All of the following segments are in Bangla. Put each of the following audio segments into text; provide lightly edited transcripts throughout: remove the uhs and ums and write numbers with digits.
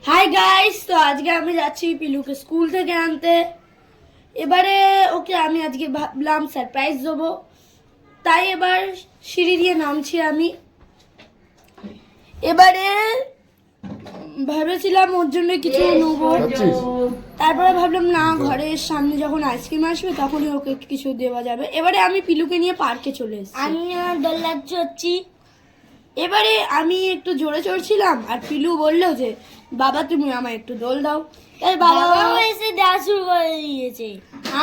হাই গাইস, তো আজকে আমি যাচ্ছি পিলুকে স্কুল থেকে আনতে। এবারে ওকে আমি আজকে ভাবলাম সারপ্রাইজ দেবো, তাই এবার সিঁড়ি দিয়ে নামছি আমি। এবারে ভেবেছিলাম ওর জন্য কিছু নেবো, তারপরে ভাবলাম না, ঘরের সামনে যখন আইসক্রিম আসবে তখনই ওকে কিছু দেওয়া যাবে। এবারে আমি পিলুকে নিয়ে পার্কে চলে এসেছি। আমি দোলনা চড়ছি। এবারে আমি একটু জোরে চড়ছিলাম আর পিলু বললো যে বাবা তুমি আমায় একটু দোল দাও, তাই বাবা এসে দেওয়া শুরু করে দিয়েছে।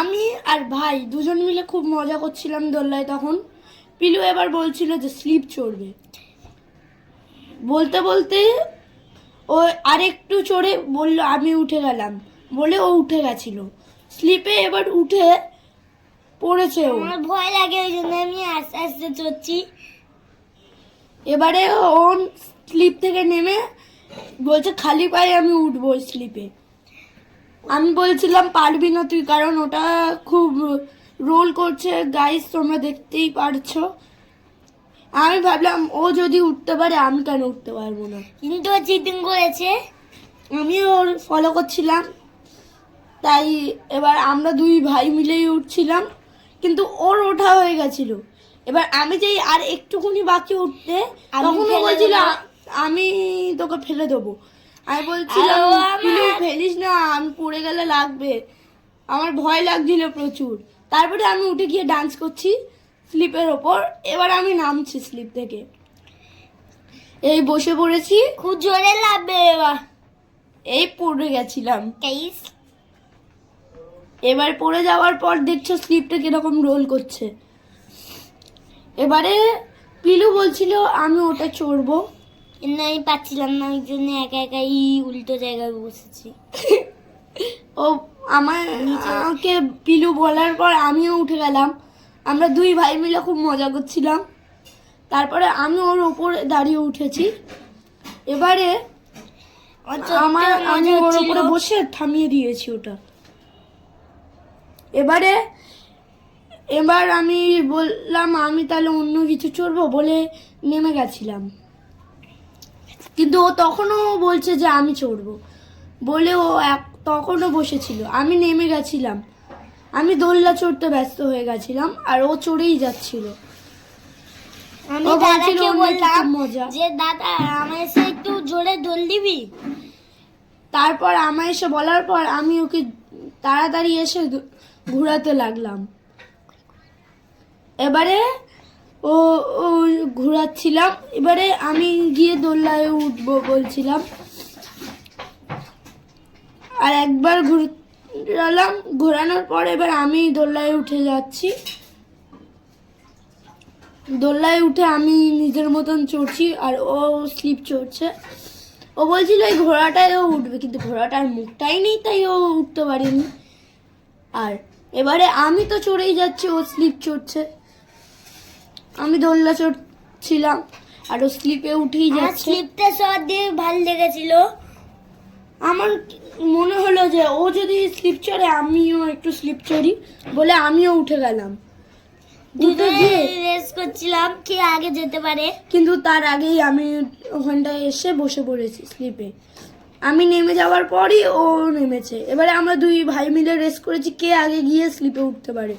আমি আর ভাই দুজন মিলে খুব মজা করছিলাম দোলনায়। তখন পিলু এবার বলছিল যে স্লিপ চড়বে, বলতে বলতে ও আরেকটু চড়ে বলল আমি উঠে গেলাম, বলে ও উঠে গেছিল স্লিপে। এবার উঠে পড়েছে ও। আমার ভয় লাগে, ওই জন্য আমি আস্তে আস্তে চড়ছি। এবারে ও স্লিপ থেকে নেমে বলছে খালি পায়ে আমি উঠবো স্লিপে। আমি বলছিলাম পারবি না তুই, কারণ ওটা খুব রোল করছে গাইস, তোমরা দেখতেই পারছো। আমি ভাবলাম ও যদি উঠতে পারে আমি কেন উঠতে পারবো না, কিন্তু ও চিটিং করেছে। আমি ওর ফলো করছিলাম। তাই এবার আমরা দুই ভাই মিলেই উঠছিলাম, কিন্তু ওর ওঠা হয়ে গেছিল। এবার আমি যেই আর একটুখানি বাকি উঠতে, আমি তখন ও ফেলে বলছিল দেবো। আমি তোকে ফেলে দেবো। আমি বলছিলাম আর ও আমার- "পিলু, ফেলিস না, আমি পড়ে গেলে লাগবে।" আমার ভয় লাগছিল প্রচুর। তারপরে আমি উঠে গিয়ে ডান্স করছি স্লিপের ওপর। এবার আমি নামছি স্লিপ থেকে, এই বসে পড়েছি, খুব জোরে লাগবে এবার। এই পড়ে গেছিলাম। গাইস, এবার পড়ে যাওয়ার পর দেখছো স্লিপটা কিরকম রোল করছে। এবারে পিলু বলছিল আমি ওটা চড়বো, কিন্তু আমি পাচ্ছিলাম না, ওই জন্য একা একাই উল্টো জায়গায় বসেছি। ও আমাকে পিলু বলার পর আমিও উঠে গেলাম। আমরা দুই ভাই মিলে খুব মজা করছিলাম। তারপরে আমি ওর ওপরে দাঁড়িয়ে উঠেছি। এবারে আমি ওর ওপরে বসে থামিয়ে দিয়েছি ওটা। এবার আমি বললাম আমি তাহলে অন্য কিছু চড়বো, বলে নেমে গেছিলাম। কিন্তু ও তখনও বলছে যে আমি চড়বো, বলে ও তখনও বসেছিল। আমি নেমে গেছিলাম, আমি দোলনা চড়তে ব্যস্ত হয়ে গেছিলাম আর ও চড়েই যাচ্ছিল। আমি ও বলছিল দাদাকে অনেক বললাম মজা। যে দাদা আমার এসে একটু জোরে দোল দিবি। তারপর আমায় এসে বলার পর আমি ওকে তাড়াতাড়ি এসে ঘোরাতে লাগলাম। এবারে ও ও ঘোরাচ্ছিলাম। এবারে আমি গিয়ে দোলনায় উঠবো বলছিলাম, আর একবার ঘোরালাম। ঘোরানোর পর এবার আমি দোলনায় উঠে যাচ্ছি। দোলনায় উঠে আমি নিজের মতন চড়ছি আর ও স্লিপ চড়ছে। ও বলছিল এই ঘোড়াটায় ও উঠবে, কিন্তু ঘোড়াটার মুখটাই নেই, তাই ও উঠতে পারেনি। আর এবারে আমি তো চড়েই যাচ্ছি, ও স্লিপ চড়ছে। আমি দোলনা চড়ছিলাম আর ও স্লিপে উঠেই আমার যাচ্ছে। স্লিপটা শট দিয়ে ভালো লেগেছিল। আমার মনে হলো যে ও যদি স্লিপ চড়ে আমিও একটু স্লিপ চড়ি, বলে আমিও উঠে গেলাম। উঠে দুজনে গিয়ে রেস করছিলাম কে আগে যেতে পারে। কিন্তু তার আগেই আমি ওখানটায় এসে বসে পড়েছি স্লিপে। আমি নেমে যাওয়ার পরই ও নেমেছে। এবারে আমরা দুই ভাই মিলে রেস করেছি কে আগে গিয়ে স্লিপে উঠতে পারে।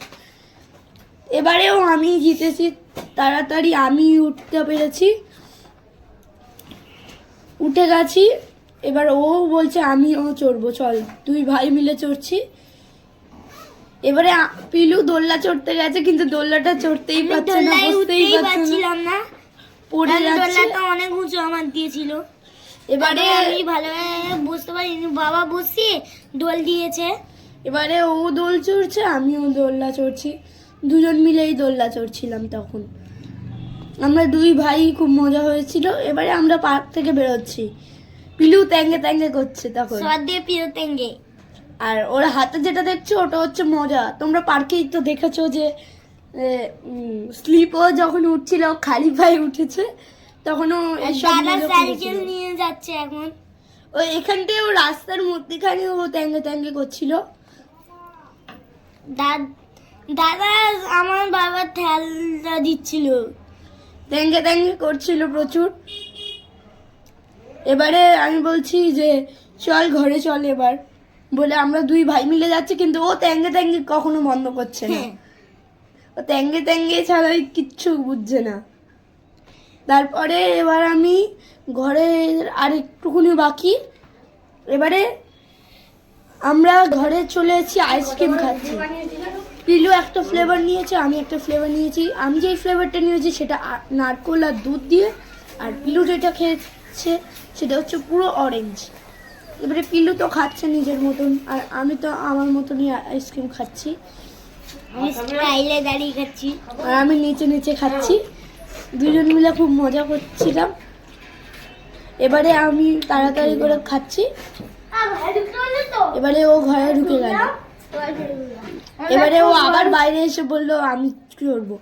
এবারেও আমি জিতেছি, তাড়াতাড়ি আমি উঠতে পেরেছি, উঠে গেছি। এবার ও বলছে আমিও চড়বো, চল দুই ভাই মিলে চড়ছি। এবারে পিলু দোলনা চড়তে গেছে, কিন্তু দোলনাটা চড়তেই পারছে না, দোলনায় বুঝতেই উঠতেই পারছে না, পারছিলাম না। পড়ে কারণ যাচ্ছে। দোলনাটা অনেক উঁচু আমার দিয়েছিল। এবারে আমি ভালোভাবে বুঝতে পারিনি, বাবা বসিয়ে দোল দিয়েছে। এবারে ও দোল চড়ছে, আমিও দোলনা চড়ছি, দুজন মিলেই দোলনা চড়ছিলাম। তখন আমরা দুই ভাই খুব মজা হয়েছিল। এবারে আমরা পার্ক থেকে বেরোচ্ছি, পিলু ট্যাঙ্গে ট্যাঙ্গে করছে তখন। শট দিয়ে পিরোতেঙ্গে। আর ওর হাতে যেটা দেখছো ওটা হচ্ছে মজা। তোমরা পার্কেই তো দেখেছো যে স্লিপও যখন উঠছিল খালি পায়ে উঠেছে, তখনও এসব দাদা মজা সাইকেল করেছিল। নিয়ে যাচ্ছে এখন। ও এখানটায় ও রাস্তার মধ্যেখানে ও ট্যাঙ্গে ট্যাঙ্গে করছিল। দাদা আমার বাবা ঠেলা দিচ্ছিল। ট্যাঙ্গে ট্যাঙ্গে করছিল প্রচুর। এবারে আমি বলছি যে চল ঘরে চল এবার বলে আমরা দুই ভাই মিলে যাচ্ছি, কিন্তু ও ট্যাঙ্গে ট্যাঙ্গে কখনো বন্ধ করছে না। হ্যাঁ। ও ট্যাঙ্গে ট্যাঙ্গে ছাড়া ওই কিচ্ছু বুঝছে না। তারপরে এবার আমি ঘরে আর একটুকুনি বাকি, এবারে আমরা ঘরে চলে এসেছি, আইসক্রিম খাচ্ছি। পিলু একটা ফ্লেভার নিয়েছে, আমি একটা ফ্লেভার নিয়েছি। আমি যেই ফ্লেভারটা নিয়েছি সেটা নারকোল আর দুধ দিয়ে, আর পিলু যেটা খেয়েছে সেটা হচ্ছে পুরো অরেঞ্জ। এবারে পিলু তো খাচ্ছে নিজের মতন, আর আমি তো আমার মতনই আইসক্রিম খাচ্ছি, আমি স্টাইলে দাঁড়িয়ে খাচ্ছি। আর আমি নিচে নিচে খাচ্ছি। দুজন মিলে খুব মজা করছিলাম। এবারে আমি তাড়াতাড়ি করে খাচ্ছি, এবারে ও ঘরে ঢুকে গেল। এবারে ও আবার বাইরে এসে বললো আমি কি করবো।